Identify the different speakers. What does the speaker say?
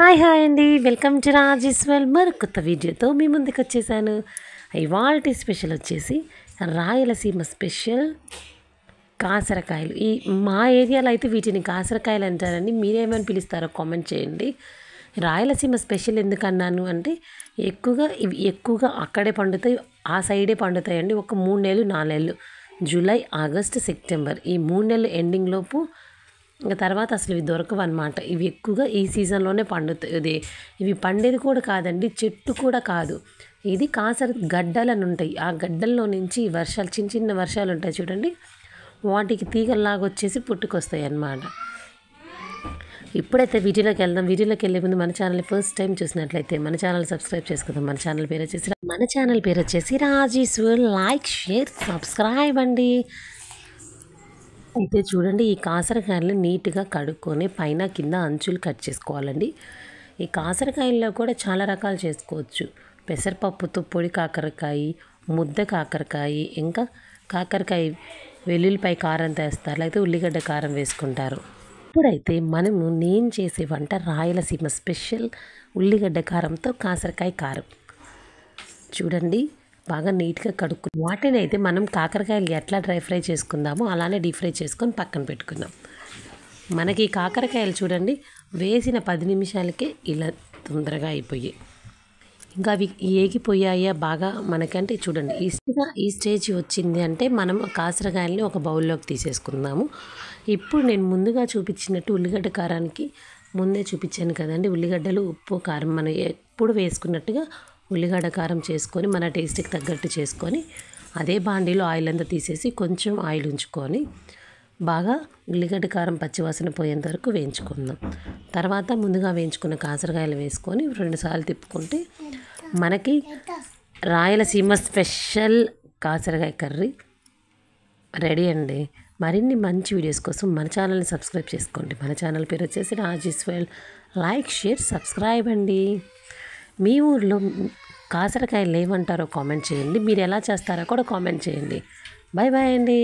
Speaker 1: Hi అండి. Welcome to రాజేశ్వల్ మరొక కొత్త వీడియోతో మీ ముందుకు వచ్చేసాను. ఇవాల్టి స్పెషల్ వచ్చేసి రాయలసీమ స్పెషల్ కాసరకాయలు. మా ఏరియాలో అయితే వీటిని కాసరకాయలు అంటారండి. మీరేమని పిలుస్తారో కామెంట్ చేయండి. రాయలసీమ స్పెషల్ ఎందుకన్నాను అంటే ఇవి ఎక్కువగా అక్కడే పండుతాయి, ఆ సైడే పండుతాయండి. ఒక 3 నెలలు 4 నెలలు జూలై, ఆగస్ట్, సెప్టెంబర్ ఈ 3 నెలలు ఎండింగ్ లోపు ఇంకా తర్వాత అసలు ఇవి దొరకవన్నమాట. ఇవి ఎక్కువగా ఈ సీజన్లోనే పండుతాయి. ఇవి పండేది కూడా కాదండి, చెట్టు కూడా కాదు. ఇది కాసర గడ్డలని ఉంటాయి. ఆ గడ్డల్లో నుంచి వర్షాలు, చిన్న చిన్న వర్షాలు ఉంటాయి చూడండి, వాటికి తీగల్లాగా వచ్చేసి పుట్టుకొస్తాయి అన్నమాట. ఇప్పుడైతే వీడియోలోకి వెళ్దాం. వీడియోలోకి వెళ్ళే ముందు మన ఛానల్ ఫస్ట్ టైం చూసినట్లయితే మన ఛానల్ సబ్స్క్రైబ్ చేసుకుందాం. మన ఛానల్ పేరు వచ్చేసి రాజేశ్వర్. లైక్, షేర్, సబ్స్క్రైబ్ అండి. అయితే చూడండి, ఈ కాసరకాయలను నీట్గా కడుక్కొని పైన కింద అంచులు కట్ చేసుకోవాలండి. ఈ కాసరకాయల్లో కూడా చాలా రకాలు చేసుకోవచ్చు. పెసరపప్పుతో పొడి కాకరకాయ, ముద్ద కాకరకాయ, ఇంకా కాకరకాయ వెల్లుల్లిపాయ కారం తెస్తారు, లేకపోతే ఉల్లిగడ్డ కారం వేసుకుంటారు. ఇప్పుడైతే నేను చేసే వంట రాయలసీమ స్పెషల్ ఉల్లిగడ్డ కారంతో కాసరకాయ కారం. చూడండి, బాగా నీట్గా కడుక్కుని వాటిని అయితే మనం కాకరకాయలు ఎట్లా డ్రై ఫ్రై చేసుకుందామో అలానే డీప్ ఫ్రై చేసుకొని పక్కన పెట్టుకుందాం. మనకి కాకరకాయలు చూడండి, వేసిన 10 నిమిషాలకే ఇలా తొందరగా అయిపోయాయి. ఇంకా అవి ఏగిపోయాయా బాగా మనకంటే చూడండి, ఈ స్టేజ్ వచ్చింది అంటే మనం కాసరకాయలని ఒక బౌల్లోకి తీసేసుకుందాము. ఇప్పుడు నేను ముందుగా చూపించినట్టు ఉల్లిగడ్డ కారానికి ముందే చూపించాను కదండి, ఉల్లిగడ్డలు, ఉప్పు, కారం మనం ఎప్పుడు వేసుకున్నట్టుగా ఉల్లిగడ్డ కారం చేసుకొని మన టేస్ట్కి తగ్గట్టు చేసుకొని అదే బాండీలో ఆయిల్ అంతా తీసేసి కొంచెం ఆయిల్ ఉంచుకొని బాగా ఉల్లిగడ్డ కారం పచ్చివాసన పోయేంత వరకు వేయించుకుందాం. తర్వాత ముందుగా వేయించుకున్న కాసరకాయలు వేసుకొని 2 సార్లు తిప్పుకుంటే మనకి రాయలసీమ స్పెషల్ కాసరకాయ కర్రీ రెడీ అండి. మరిన్ని మంచి వీడియోస్ కోసం మన ఛానల్ని సబ్స్క్రైబ్ చేసుకోండి. మన ఛానల్ పేరు వచ్చేసి రాజేశ్వర్. లైక్, షేర్, సబ్స్క్రైబ్ అండి. మీ ఊర్లో కాసరకాయలు ఏమంటారో కామెంట్ చేయండి. మీరు ఎలా చేస్తారో కూడా కామెంట్ చేయండి. బాయ్ అండి.